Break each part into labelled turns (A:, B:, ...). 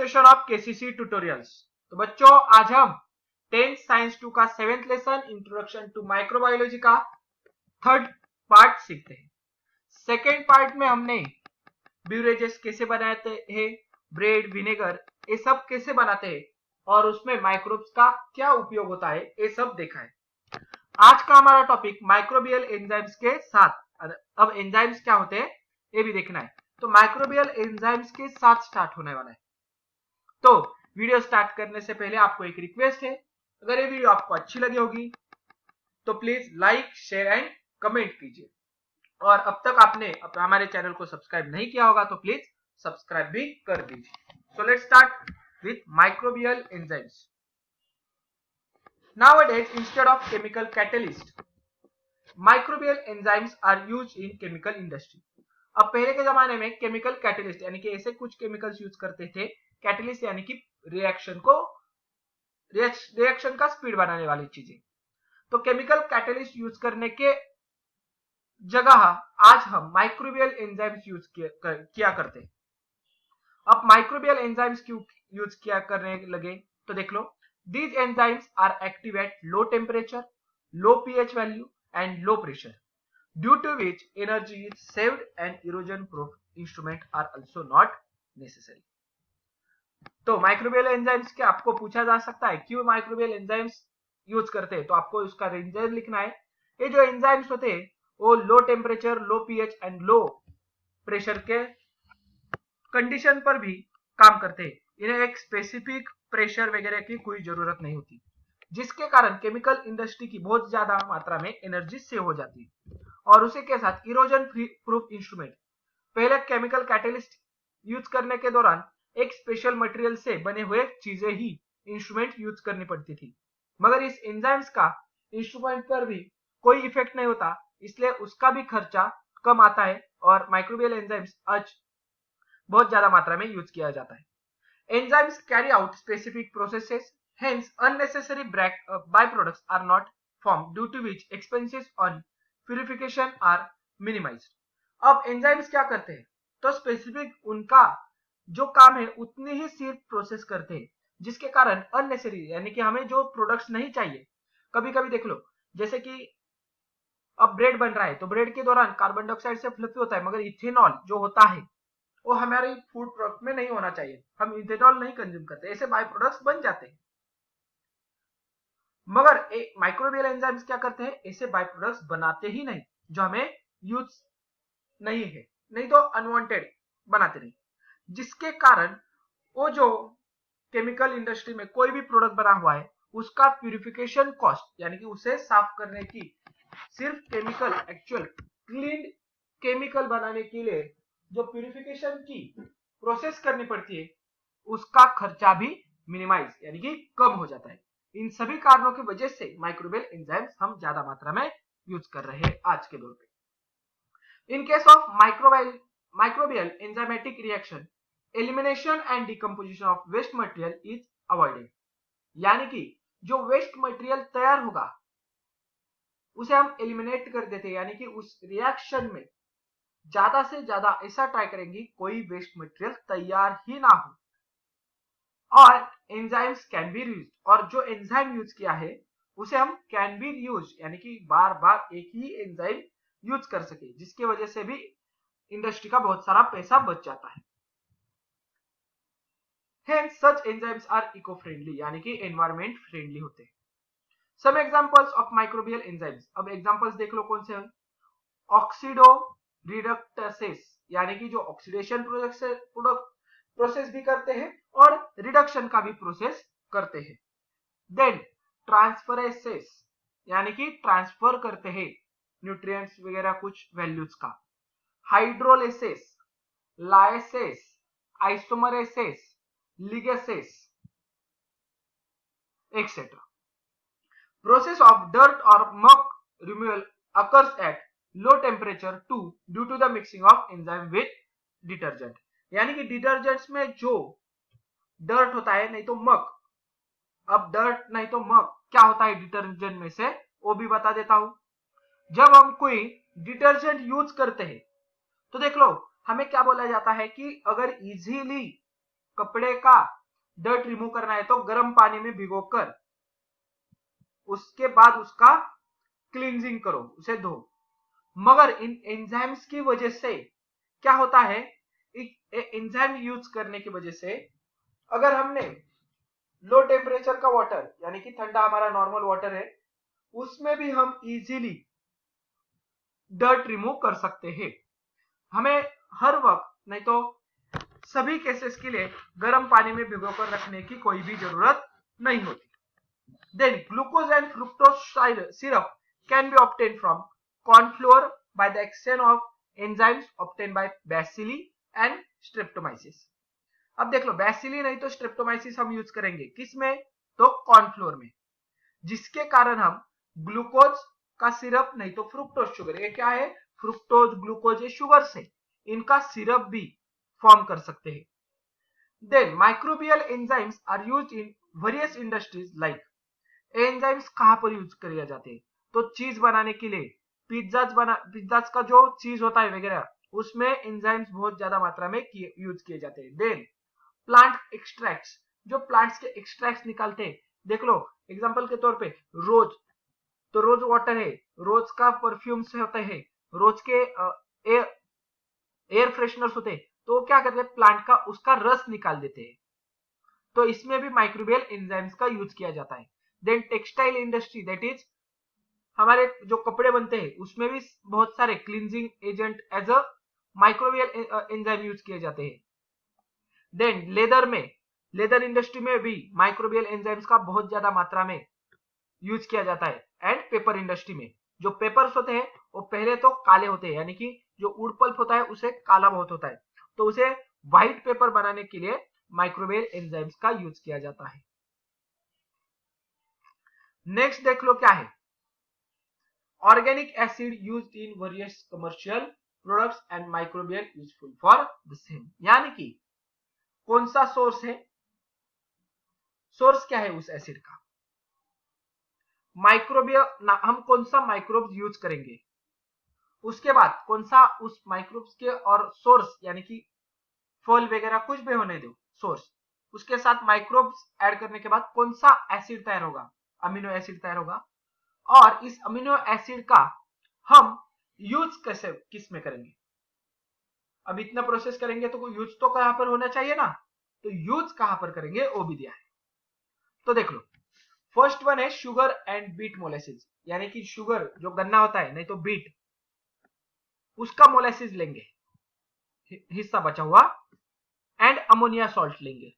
A: Continuation of KCC tutorials. तो बच्चों आज हम 10th साइंस 2 का 7th lesson introduction to microbiology का थर्ड पार्ट सीखते हैं। सेकेंड पार्ट में हमने ब्यूरेजेस कैसे बनाते हैं, ब्रेड, विनेगर ये सब कैसे बनाते हैं और उसमें माइक्रोब्स का क्या उपयोग होता है ये सब देखा है। आज का हमारा टॉपिक माइक्रोबियल एंजाइम्स के साथ, अब एंजाइम्स क्या होते हैं ये भी देखना है। तो माइक्रोबियल एंजाइम्स के साथ स्टार्ट होने वाला है। तो वीडियो स्टार्ट करने से पहले आपको एक रिक्वेस्ट है, अगर ये वीडियो आपको अच्छी लगी होगी तो please like, share and comment कीजिए। और अब तक आपने हमारे चैनल को सब्सक्राइब नहीं किया होगा तो प्लीज सब्सक्राइब भी कर दीजिए। So let's start with microbial enzymes. Nowadays, instead of chemical catalyst, microbial enzymes are used in chemical industry. अब पहले के जमाने में केमिकल कैटलिस्ट यानी कि ऐसे कुछ केमिकल्स यूज करते थे, कैटलिस्ट यानी कि रिएक्शन का स्पीड बढ़ाने वाली चीजें। तो केमिकल कैटलिस्ट यूज करने के जगह आज हम माइक्रोबियल एंजाइम्स यूज किया करते हैं। अब माइक्रोबियल एंजाइम्स क्यों यूज किया करने लगे तो देख लो। These enzymes are active at low temperature, low pH value and low pressure, due to which energy is saved and erosion-proof instruments are also not necessary. तो माइक्रोबियल एंजाइम्स के आपको पूछा जा सकता है क्यों माइक्रोबियल एंजाइम्स यूज करते हैं, तो आपको उसका रीजन लिखना है। ये जो एंजाइम्स होते हैं वो low temperature, low pH and low pressure के कंडीशन पर भी काम करते हैं। इन्हें एक स्पेसिफिक प्रेशर वगैरह की कोई जरूरत नहीं होती, जिसके कारण केमिकल इंडस्ट्री की बहुत ज्यादा मात्रा में एनर्जी सेव हो जाती है। और उसी के साथ इरोजन प्रूफ इंस्ट्रूमेंट, पहले केमिकल कैटलिस्ट यूज करने के दौरान एक स्पेशल मटेरियल से बने हुए चीजें ही इंस्ट्रूमेंट यूज करनी पड़ती थी, मगर इस एंजाइम्स का इंस्ट्रूमेंट पर भी कोई इफेक्ट नहीं होता, इसलिए उसका भी खर्चा कम आता है और माइक्रोबियल एंजाइम्स आज बहुत ज्यादा मात्रा में यूज किया जाता है। Enzymes carry out specific processes, hence unnecessary byproducts are not formed, due to which expenses on purification are minimized. अब enzymes क्या करते हैं तो स्पेसिफिक उनका जो काम है उतनी ही सिर्फ प्रोसेस करते हैं, जिसके कारण अननेसेसरी यानी कि हमें जो प्रोडक्ट्स नहीं चाहिए। कभी कभी देख लो, जैसे कि अब ब्रेड बन रहा है तो ब्रेड के दौरान कार्बन डाइऑक्साइड से फ्लफी होता है, मगर इथेनॉल जो होता है वो हमारे फूड प्रोडक्ट में नहीं होना चाहिए, हम इथेनॉल नहीं कंज्यूम करते, ऐसे बाय प्रोडक्ट्स बन जाते हैं। मगर माइक्रोबियल एंजाइम्स क्या करते हैं, ऐसे बाय प्रोडक्ट्स बनाते ही नहीं जो हमें यूज नहीं है, नहीं तो अनवांटेड बनाते नहीं, जिसके कारण वो जो केमिकल इंडस्ट्री में कोई भी प्रोडक्ट बना हुआ है उसका प्यूरिफिकेशन कॉस्ट यानी कि उसे साफ करने की, सिर्फ केमिकल एक्चुअल क्लीन केमिकल बनाने के लिए जो प्यूरिफिकेशन की प्रोसेस करनी पड़ती है उसका खर्चा भी मिनिमाइज यानी कि कम हो जाता है। इन सभी कारणों की वजह से माइक्रोबियल एंजाइम्स हम ज्यादा मात्रा में यूज कर रहे हैं आज के दौर पे। In case of microbial enzymatic reaction, elimination and decomposition of waste material is avoided, यानी कि जो वेस्ट मटेरियल तैयार होगा उसे हम एलिमिनेट कर देते हैं, यानी कि उस रिएक्शन में ज्यादा से ज्यादा ऐसा ट्राई करेंगे कोई वेस्ट मटेरियल तैयार ही ना हो। और एंजाइम्स कैन बी यूज्ड, और जो एंजाइम यूज किया है उसे हम कैन बी यूज यानी कि बार बार एक ही एंजाइम यूज कर सके, जिसकी वजह से भी इंडस्ट्री का बहुत सारा पैसा बच जाता है। Hence, such enzymes are eco-friendly यानी कि एनवायरमेंट फ्रेंडली होते हैं। Some examples of microbial enzymes, अब एग्जांपल्स देख लो कौन से हैं। ऑक्सीडो रिडक्टेसेस यानी कि जो ऑक्सीडेशन प्रोसेस भी करते हैं और रिडक्शन का भी प्रोसेस करते हैं। देन ट्रांसफरेसेस यानी कि ट्रांसफर करते हैं न्यूट्रिएंट्स वगैरह कुछ वैल्यूज का। Hydrolysis, lyases, isomerases, ligases etcetera. Process of dirt और muck removal occurs at low temperature too due to the mixing of enzyme with detergent, यानी कि डिटर्जेंट्स में जो डर्ट होता है नहीं तो मक, अब डर्ट नहीं तो मक क्या होता है डिटर्जेंट में से वो भी बता देता हूं। जब हम कोई डिटर्जेंट यूज करते हैं तो देख लो हमें क्या बोला जाता है कि अगर इजीली कपड़े का डर्ट रिमूव करना है तो गर्म पानी में भिगोकर उसके बाद उसका क्लींजिंग करो, उसे धो। मगर इन एंजाइम्स की वजह से क्या होता है, एंजाइम यूज करने की वजह से अगर हमने लो टेम्परेचर का वाटर यानी कि ठंडा हमारा नॉर्मल वाटर है, उसमें भी हम इजीली डर्ट रिमूव कर सकते हैं। हमें हर वक्त नहीं तो सभी केसेस के लिए गर्म पानी में भिगोकर रखने की कोई भी जरूरत नहीं होती। Then glucose and fructose syrup can be obtained from corn flour by the action of enzymes obtained by bacilli and streptomyces। अब देख लो, बैसिली नहीं तो स्ट्रेप्टोमाइसिस हम यूज करेंगे किस में, तो कॉर्नफ्लोर में, जिसके कारण हम ग्लूकोज का सिरप नहीं तो फ्रुक्टोज शुगर, ये क्या है, फ्रुक्टोज ग्लूकोज, ये शुगर से इनका सिरप भी फॉर्म कर सकते हैं। Then microbial enzymes are used in various industries like, enzymes कहां पर यूज किए जाते हैं, तो चीज बनाने के लिए, पिज्जाज का जो चीज होता है वगैरह, उसमें एंजाइम्स बहुत ज्यादा मात्रा में यूज किए जाते हैं। देन प्लांट एक्सट्रैक्ट्स, जो प्लांट्स के एक्सट्रैक्ट्स निकालते हैं, देख लो एग्जांपल के तौर पे रोज, तो रोज वाटर है, रोज का परफ्यूम्स होते हैं, रोज के एयर फ्रेशनर्स होते हैं, तो वो क्या करते हैं, प्लांट का उसका रस निकाल देते हैं, तो इसमें भी माइक्रोबियल एंजाइम्स का यूज किया जाता है। Then textile industry, that is हमारे जो कपड़े बनते हैं उसमें भी बहुत सारे cleansing agent as a microbial enzyme use किए जाते हैं। देन लेदर इंडस्ट्री में भी माइक्रोबियल एंजाइम्स का बहुत ज्यादा मात्रा में यूज किया जाता है। एंड पेपर इंडस्ट्री में जो पेपर्स होते हैं वो पहले तो काले होते हैं, यानी कि जो वुड पल्प होता है उसे काला बहुत होता है, तो उसे व्हाइट पेपर बनाने के लिए माइक्रोबियल एंजाइम्स का यूज किया जाता है। नेक्स्ट देख लो क्या है, organic acid used in various commercial products and microbial useful for the same, यानी कि कौन सा सोर्स है, सोर्स क्या है उस एसिड का, माइक्रोबियल, हम कौन सा माइक्रोब यूज करेंगे, उसके बाद कौन सा उस माइक्रोब्स के और सोर्स यानी कि फल वगैरह कुछ भी होने दो सोर्स, उसके साथ माइक्रोब्स ऐड करने के बाद कौन सा एसिड तैयार होगा, अमीनो एसिड तैयार होगा, और इस अमीनो एसिड का हम यूज कैसे किस में करेंगे। अब इतना प्रोसेस करेंगे तो यूज तो कहां पर होना चाहिए ना, तो यूज कहां पर करेंगे वो भी दिया है। तो देख लो, फर्स्ट वन है शुगर एंड बीट मोलेसिस, यानी कि शुगर जो गन्ना होता है नहीं तो बीट, उसका मोलेसिस लेंगे, हिस्सा बचा हुआ, एंड अमोनिया सॉल्ट लेंगे।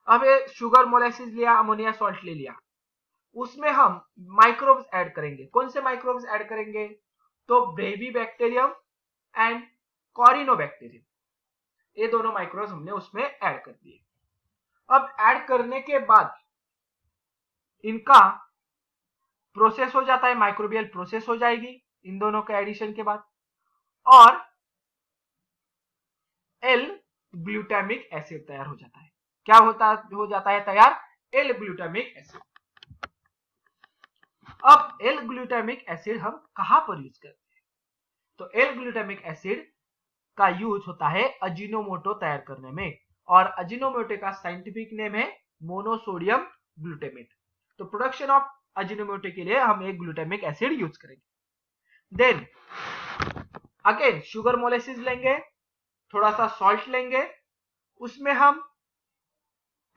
A: अब ये शुगर मोलेसिस लिया, अमोनिया सॉल्ट ले लिया, उसमें हम माइक्रोब्स ऐड करेंगे। कौन से माइक्रोब्स ऐड करेंगे, तो ब्रेवी बैक्टीरियम एंड कॉरिनोबैक्टीरियम, ये दोनों माइक्रोब्स हमने उसमें ऐड कर दिए। अब ऐड करने के बाद इनका प्रोसेस हो जाता है, माइक्रोबियल प्रोसेस हो जाएगी इन दोनों के एडिशन के बाद, और एल ग्लूटामिक एसिड तैयार हो जाता है। क्या हो जाता है तैयार, एल ग्लूटामिक एसिड। अब एल ग्लूटामिक एसिड हम कहां पर यूज करते हैं, तो एल ग्लूटामिक एसिड का यूज होता है अजीनोमोटो तैयार करने में, और अजीनोमोटो का साइंटिफिक नेम है मोनोसोडियम ग्लूटामेट। तो प्रोडक्शन ऑफ अजीनोमोटो के लिए हम एक ग्लूटामिक एसिड यूज करेंगे। देन अगेन शुगर मोलेसिस लेंगे, थोड़ा सा सॉल्ट लेंगे, उसमें हम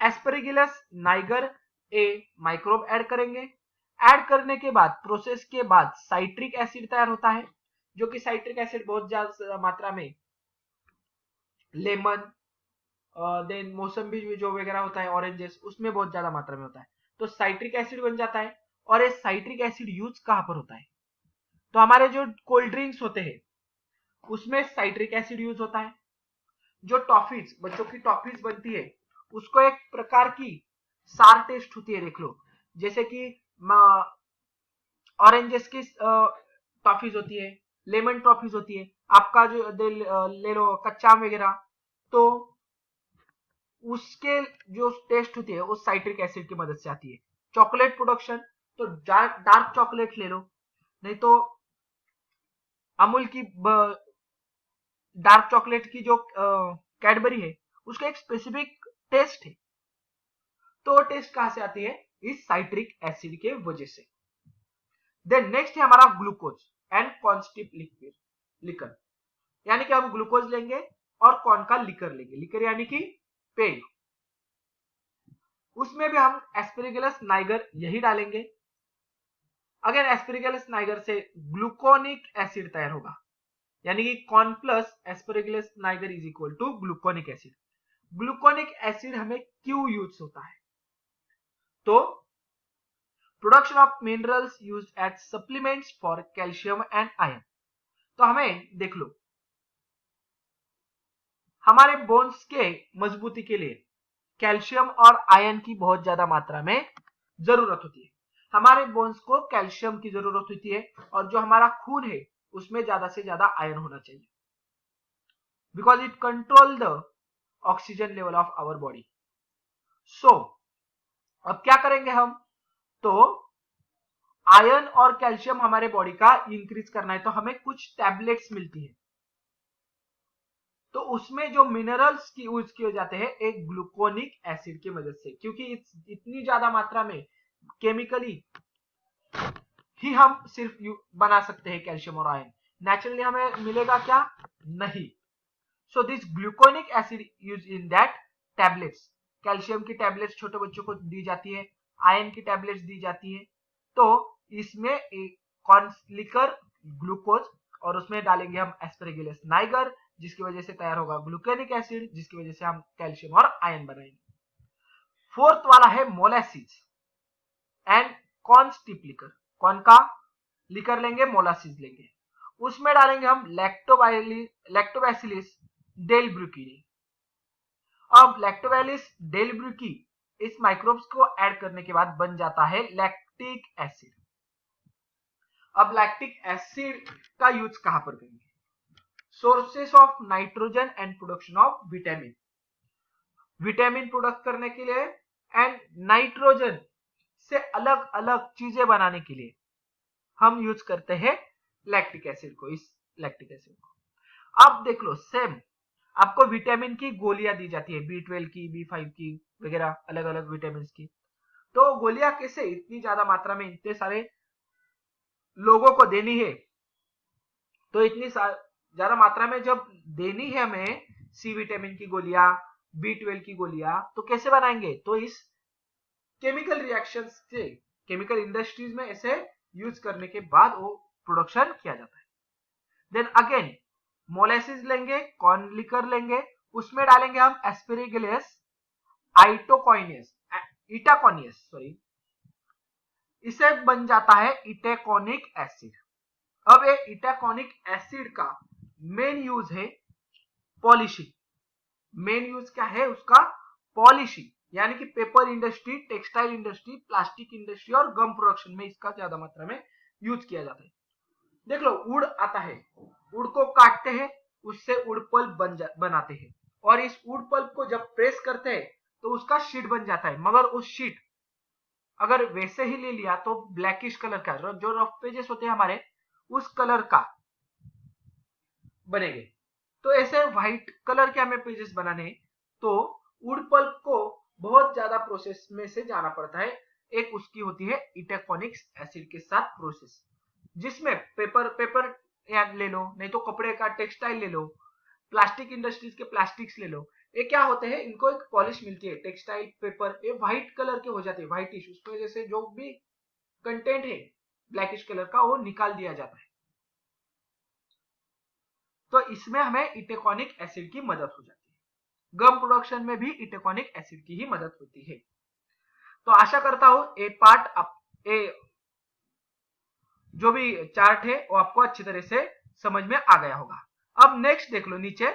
A: एस्परगिलस नाइगर ए माइक्रोब ऐड करेंगे। ऐड करने के बाद प्रोसेस के बाद साइट्रिक एसिड तैयार होता है, जो कि साइट्रिक एसिड बहुत ज्यादा मात्रा में लेमन, देन मौसम्बी जो वगैरह होता है, ऑरेंजेस, उसमें बहुत ज्यादा मात्रा में होता है, तो साइट्रिक एसिड बन जाता है। और ये साइट्रिक एसिड यूज कहां पर होता है, तो हमारे जो कोल्ड ड्रिंक्स होते हैं उसमें साइट्रिक एसिड यूज होता है। जो टॉफीज, बच्चों की टॉफीज बनती है, उसको एक प्रकार की सार टेस्ट होती है, देख लो, जैसे कि ऑरेंजेस की टॉफीज होती है, लेमन टॉफीज होती है, आपका जो ले लो कच्चा आम वगैरह, तो उसके जो टेस्ट होती है वो साइट्रिक एसिड की मदद से आती है। चॉकलेट प्रोडक्शन, तो डार्क चॉकलेट ले लो, नहीं तो अमूल की डार्क चॉकलेट की जो कैडबरी है, उसका एक स्पेसिफिक टेस्ट है, तो टेस्ट कहां से आती है? इस साइट्रिक एसिड के वजह से। देन नेक्स्ट है हमारा ग्लूकोज एंड कॉन्स्टिप लिकर, यानी कि हम ग्लूकोज लेंगे और कौन का लिकर लेंगे, लिकर यानी कि पेय। उसमें भी हम एस्पेरिगेलस नाइगर यही डालेंगे। अगर एस्पेरिगेलस नाइगर से ग्लूकोनिक एसिड तैयार होगा, यानी कि corn plus Aspergillus niger is equal to gluconic acid. Gluconic acid हमें क्यों यूज होता है? तो production of minerals used as supplements for calcium and iron. तो हमें देख लो, हमारे बोन्स के मजबूती के लिए कैल्शियम और आयरन की बहुत ज्यादा मात्रा में जरूरत होती है। हमारे बोन्स को कैल्शियम की जरूरत होती है और जो हमारा खून है उसमें ज्यादा से ज्यादा आयरन होना चाहिए, because it control the oxygen level of our body. So अब क्या करेंगे हम? तो आयरन और कैल्शियम हमारे बॉडी का इंक्रीज करना है तो हमें कुछ टैबलेट्स मिलती है, तो उसमें जो मिनरल्स की यूज किए जाते हैं एक ग्लूकोनिक एसिड की मदद से, क्योंकि इतनी ज्यादा मात्रा में केमिकली ही हम सिर्फ बना सकते हैं कैल्शियम और आयरन, नेचुरली हमें मिलेगा क्या? नहीं। So this gluconic acid use in that tablets. Calcium की टैबलेट्स छोटे बच्चों को दी जाती है, आयरन की टैबलेट्स दी जाती है। तो इसमें एक कॉर्न लिकर ग्लूकोज और उसमें डालेंगे हम एस्पेरिगेलस नाइगर, जिसकी वजह से तैयार होगा ग्लूकोनिक एसिड, जिसकी वजह से हम कैल्शियम और आयरन बनाएंगे। फोर्थ वाला है मोलासिस एंड कॉन्स्टिप लिकर। कौन का लिकर लेंगे? मोलासिस लेंगे। उसमें डालेंगे हम लैक्टोबैसिलिस डेलब्रुकी। अब लैक्टोबैसिलिस डेलब्रुकी इस माइक्रोब्स को ऐड करने के बाद बन जाता है लैक्टिक एसिड। अब लैक्टिक एसिड का यूज कहां पर करेंगे? Sources of nitrogen and production of vitamin. Vitamin product करने के लिए एंड नाइट्रोजन से अलग अलग चीजें बनाने के लिए हम यूज करते हैं लैक्टिक एसिड को, इस लैक्टिक एसिड को। अब देख लो, सेम आपको विटामिन की गोलियां दी जाती है, B12 की, B5 की वगैरह, अलग अलग विटामिन की। तो गोलियां कैसे इतनी ज्यादा मात्रा में इतने सारे लोगों को देनी है? तो इतनी ज्यादा मात्रा में जब देनी है हमें सी विटामिन की गोलियां, B12 की गोलियां, तो कैसे बनाएंगे? तो इस केमिकल रिएक्शंस से, केमिकल इंडस्ट्रीज में ऐसे यूज करने के बाद वो प्रोडक्शन किया जाता है। देन अगेन मोलासिस लेंगे, कॉर्न लिकर लेंगे, उसमें डालेंगे हम एस्पेरिगेलस इटाकोनियस, सॉरी, इसे बन जाता है इटाकोनिक एसिड। अब ये इटाकोनिक एसिड का मेन यूज है पॉलिशिंग। मेन यूज क्या है उसका? पॉलिशिंग, यानी कि paper industry, textile industry, plastic industry और गम प्रोडक्शन में इसका ज्यादा मात्रा में यूज किया जाता है। देख लो, उड़ आता है, उड़ को काटते हैं, उससे उड़ पल्प बनाते हैं, और इस उड़ पल्प को जब प्रेस करते हैं तो उसका शीट बन जाता है। मगर उस शीट अगर वैसे ही ले लिया तो ब्लैकिश कलर का, जो रफ पेजेस होते हैं हमारे, उस कलर का बनेंगे। तो ऐसे व्हाइट कलर के हमें पेजेस बनाने, तो वुड पल्प को बहुत ज्यादा प्रोसेस में से जाना पड़ता है। एक उसकी होती है इटाकोनिक एसिड के साथ प्रोसेस, जिसमें पेपर या ले लो, नहीं तो कपड़े का टेक्सटाइल ले लो, प्लास्टिक इंडस्ट्रीज के प्लास्टिक्स ले लो, ये क्या होते हैं, इनको एक पॉलिश मिलती है। टेक्सटाइल पेपर ये व्हाइट कलर के हो जाते हैं, व्हाइटिश, उसकी वजह से जो भी कंटेंट है ब्लैकिश कलर का वो निकाल दिया जाता है। तो इसमें हमें इटाकोनिक एसिड की मदद हो जाती है। गम प्रोडक्शन में भी इटाकोनिक एसिड की ही मदद होती है। तो आशा करता हूं ये पार्ट जो भी चार्ट है वो आपको अच्छी तरह से समझ में आ गया होगा। अब नेक्स्ट देख लो नीचे,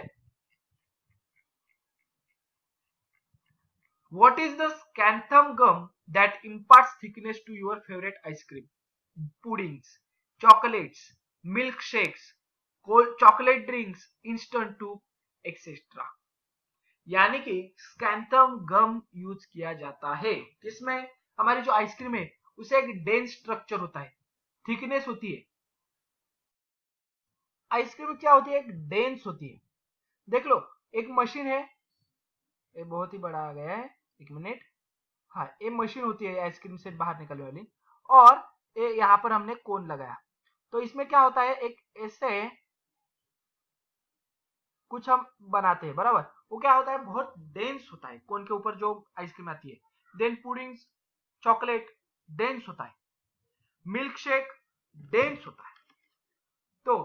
A: what is the xanthan gum that imparts thickness to your favourite ice cream, puddings, chocolates, milk shakes, chocolate drinks, instant to etcetera. यानी कि स्कैंथम गम यूज किया जाता है किसमें? हमारी जो आइसक्रीम है उसे एक डेंस स्ट्रक्चर होता है, थिकनेस होती है। आइसक्रीम क्या होती है? एक डेंस होती है। देख लो, एक मशीन है, ये बहुत ही बड़ा आ गया है, एक मिनट, हाँ, ये मशीन होती है आइसक्रीम से बाहर निकलने वाली, और ये यहाँ पर हमने कोन लगाया। तो इसमें क्या होता है, एक ऐसे कुछ हम बनाते हैं, बराबर। वो क्या होता है, बहुत डेंस होता है कोन के ऊपर जो आइसक्रीम आती है। देन पुडिंग, चॉकलेट डेंस होता है, मिल्क शेक डेंस होता है। तो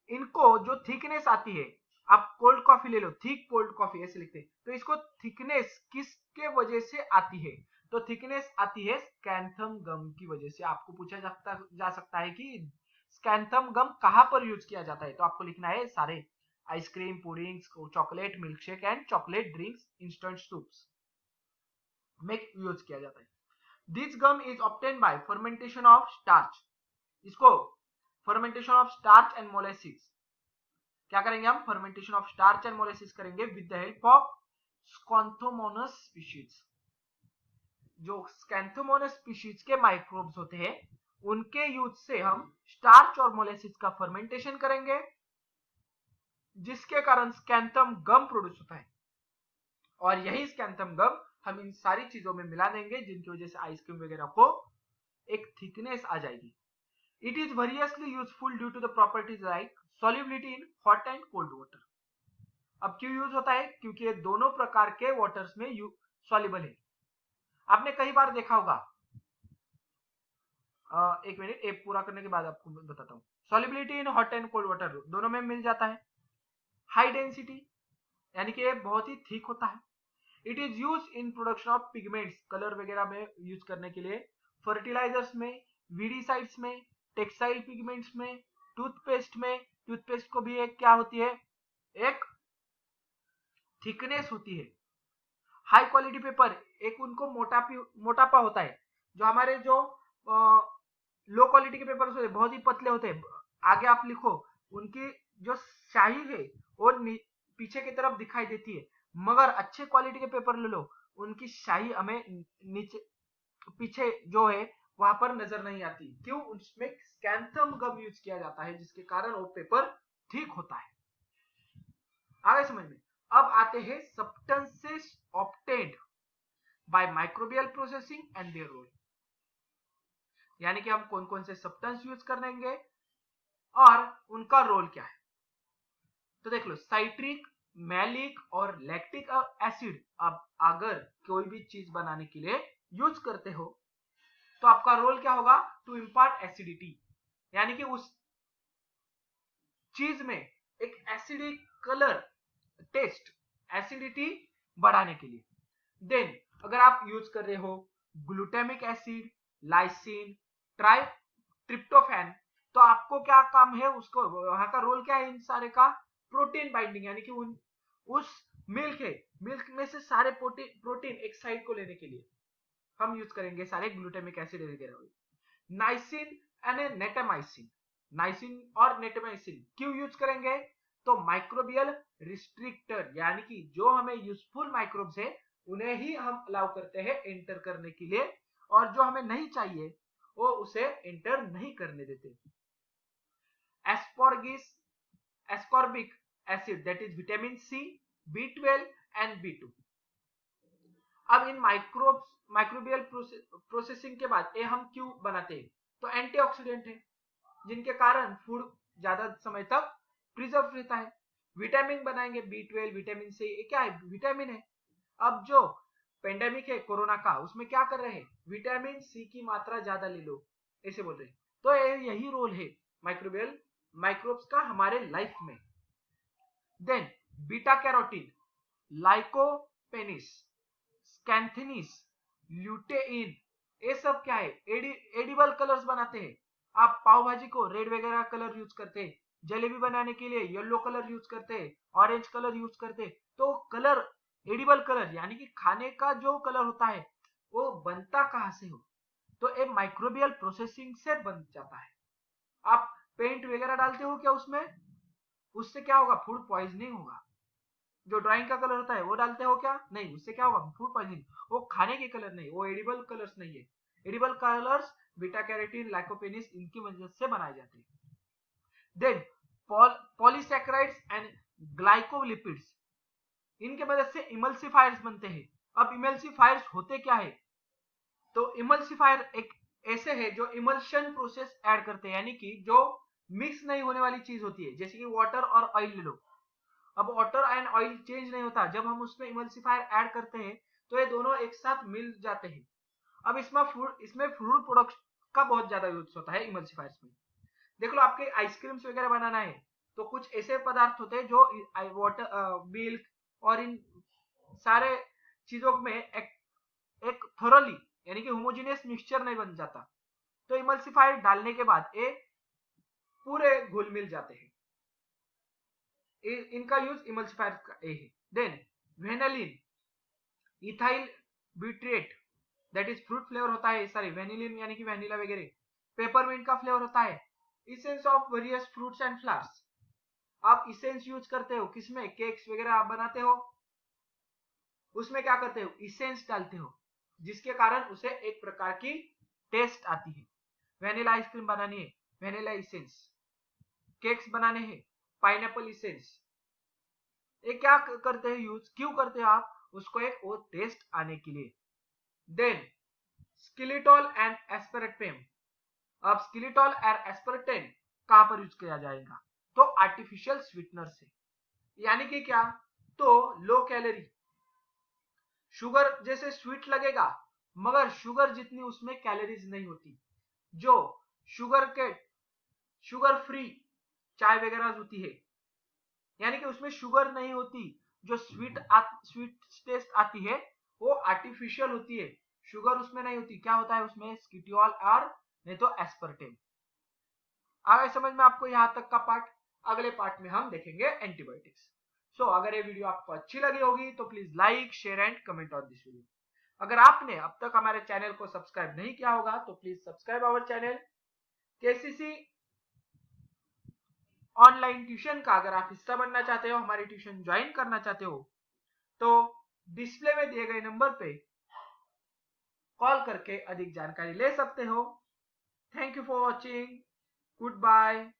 A: इनको जो थिकनेस आती है, आप कोल्ड कॉफी ले लो, थिक कोल्ड कॉफी ऐसे लिखते हैं, तो इसको थिकनेस किसके वजह से आती है, तो थिकनेस आती है स्कैंथम गम की वजह से। आपको पूछा जा सकता है कि स्कैंथम गम कहां पर यूज किया जाता है, तो आपको लिखना है सारे ice cream, puddings, chocolate milk shake and chocolate drinks, instant soups में यूज किया जाता है। This gum is obtain by fermentation of starch. इसको fermentation of starch and molasses, क्या करेंगे हम, fermentation of starch and molasses करेंगे with the help of Xanthomonas species. जो स्कैंथोमोनास स्पीशीज के माइक्रोब्स होते हैं, उनके यूज से हम स्टार्च और मोलेसिस का फर्मेंटेशन करेंगे, जिसके कारण स्कैंथम गम प्रोड्यूस होता है। और यही स्कैंथम गम हम इन सारी चीजों में मिला देंगे, जिनकी वजह से आइसक्रीम वगैरह को एक थिकनेस आ जाएगी। It is variously useful due to the properties like solubility in hot and cold water. अब क्यों यूज होता है, क्योंकि ये दोनों प्रकार के वाटर्स में सॉल्युबल है। आपने कई बार देखा होगा, एक मिनट, एक पूरा करने के बाद आपको बताता हूँ। Solubility in hot and cold water दोनों में मिल जाता है। हाई डेंसिटी, यानी कि ये बहुत ही थिक होता है। It is use in production of pigments, colour वगैरह में यूज करने के लिए, फर्टिलाइजर्स में, वीडीसाइड्स में, टेक्सटाइल पिगमेंट्स में, टूथपेस्ट में। टूथपेस्ट को भी एक क्या होती है, एक थिकनेस होती है। हाई क्वालिटी पेपर, एक उनको मोटापा होता है। जो हमारे जो लो क्वालिटी के पेपर होते हैं, बहुत ही पतले होते हैं, आगे आप लिखो, उनकी जो स्याही है वो पीछे की तरफ दिखाई देती है। मगर अच्छे क्वालिटी के पेपर ले लो, उनकी स्याही हमें नीचे पीछे जो है वहां पर नजर नहीं आती। क्यों, उसमें स्कैंथम गम यूज किया जाता है, जिसके कारण वो पेपर ठीक होता है। आगे समझ में। अब आते हैं substances obtained by microbial processing and their role, यानी कि हम कौन कौन से सब्सटेंस यूज करेंगे और उनका रोल क्या है। तो देख लो, साइट्रिक, मैलिक और लैक्टिक एसिड अब अगर कोई भी चीज बनाने के लिए यूज करते हो, तो आपका रोल क्या होगा, टू इम्पार्ट एसिडिटी, यानी कि उस चीज में एक एसिडिक कलर, टेस्ट, एसिडिटी बढ़ाने के लिए। देन अगर आप यूज कर रहे हो ग्लूटामिक एसिड, लाइसिन, ट्रिप्टोफैन, तो आपको क्या काम है, उसको वहां का रोल क्या है, इन सारे का प्रोटीन बाइंडिंग, यानी कि उस मिल्क है, मिल्क में से सारे प्रोटीन एक साइड को लेने के लिए हम यूज करेंगे सारे ग्लूटामिक एसिड वगैरह। नाइसिन एंड नेटामाइसिन, नाइसिन और नेटामाइसिन क्यों यूज करेंगे, तो माइक्रोबियल रिस्ट्रिक्टर, यानी कि जो हमें यूजफुल माइक्रोब्स है उन्हें ही हम अलाउ करते हैं एंटर करने के लिए, और जो हमें नहीं चाहिए वो उसे एंटर नहीं करने देते। Ascorbic acid, that is vitamin C, B12 and B2। अब इन माइक्रोबियल प्रोसेसिंग के बाद ये हम क्यों बनाते हैं, तो एंटीऑक्सीडेंट है, जिनके कारण फूड ज्यादा समय तक प्रिजर्व रहता है। विटामिन बनाएंगे, B12, विटामिन सी, ये क्या है, विटामिन है। अब जो पेंडेमिक है कोरोना का, उसमें क्या कर रहे हैं, विटामिन सी की मात्रा ज्यादा ले लो, ऐसे बोल रहे हैं। तो यही रोल है माइक्रोबियल माइक्रोब्स का हमारे लाइफ में। देन बीटा कैरोटीन, लाइकोपेनिस, स्कैंथिनिस, ल्यूटेइन, ये सब क्या है, एडिबल कलर्स बनाते हैं। आप पाव भाजी को रेड वगैरह कलर यूज करते हैं, जलेबी बनाने के लिए येलो कलर यूज करते हैं, ऑरेंज कलर यूज करते हैं। तो कलर, एडिबल कलर, यानी कि खाने का जो कलर होता है वो बनता कहां से हो, तो एक माइक्रोबियल प्रोसेसिंग से बन जाता है। आप पेंट वगैरह डालते हो क्या उसमें, उससे क्या होगा, फूड पॉइजनिंग होगा। जो ड्राइंग का कलर होता है वो डालते हो क्या, नहीं, उससे क्या होगा, फूड पॉइजनिंग। वो खाने के कलर नहीं, वो एडिबल कलर्स नहीं है। एडिबल कलर्स बीटा कैरोटीन, लाइकोपेनिस, इनकी वजह से बनाए जाते हैं। देन पॉलीसैकेराइड्स एंड ग्लाइकोलिपिड्स, इनके मदद से इमल्सिफायर्स बनते हैं। अब इमल्सिफायर्स होते क्या है? तो इमल्सिफायर एक ऐसे है जो इमल्शन प्रोसेस ऐड करते हैं, यानी कि जो मिक्स नहीं होने वाली चीज होती है, जैसे कि वाटर और ऑयल ले लो। अब वाटर एंड ऑयल चेंज नहीं होता, जब हम उसमें इमल्सिफायर ऐड करते हैं तो ये दोनों एक साथ मिल जाते हैं। अब इसमें फ्लूइड प्रोडक्ट का बहुत ज्यादा यूज होता है इमल्सिफायर्स में। देख लो, आपके आइसक्रीम्स वगैरह बनाना है तो कुछ ऐसे पदार्थ होते हैं जो वाटर, मिल्क और इन सारे चीजों में एक थोरली यानी कि होमोजेनियस मिक्सचर नहीं बन जाता, तो इमल्सिफायर डालने के बाद ये पूरे घुल मिल जाते हैं। इनका यूज इमल्सिफायर का है। Then vanillin, ethyl butyrate, that is fruit flavour होता है, सॉरी वेनिलिन यानी कि वेनिला वगैरह। पेपरमिंट का फ्लेवर होता है। Essence of various fruits and flowers, आप इसेंस यूज करते हो किसमें? केक्स वगैरह आप बनाते हो, उसमें क्या करते हो? इसेंस डालते हो, जिसके कारण उसे एक प्रकार की टेस्ट आती है। वेनिला आइसक्रीम बनानी है, वेनिला इसेंस। केक्स बनाने हैं, पाइनएप्पल इसेंस। ये क्या करते हैं यूज, क्यों करते हो आप? उसको एक वो टेस्ट आने के लिए। Then xylitol and aspartame. अब स्किलिटॉल और एस्पेरेटम कहां पर यूज किया जाएगा? तो आर्टिफिशियल स्वीटनर से, यानी कि क्या? तो लो कैलोरी शुगर जैसे स्वीट लगेगा, मगर शुगर जितनी उसमें कैलोरीज नहीं होती। जो शुगर फ्री चाय वगैरह होती है, यानी कि उसमें शुगर नहीं होती। जो स्वीट टेस्ट आती है वो आर्टिफिशियल होती है, शुगर उसमें नहीं होती। क्या होता है उसमें? स्किटियोल और नहीं तो एस्पर्टेम। आ गए समझ में आपको यहाँ तक का पार्ट? अगले पार्ट में हम देखेंगे एंटीबायोटिक्स। सो अगर ये वीडियो आपको अच्छी लगी होगी तो please like, share and comment on this video. अगर आपने अब तक हमारे चैनल को सब्सक्राइब नहीं किया होगा तो please subscribe our channel. KCC online tuition का अगर आप हिस्सा बनना चाहते हो, हमारी ट्यूशन ज्वाइन करना चाहते हो, तो डिस्प्ले में दिए गए नंबर पे कॉल करके अधिक जानकारी ले सकते हो। Thank you for watching. Good bye.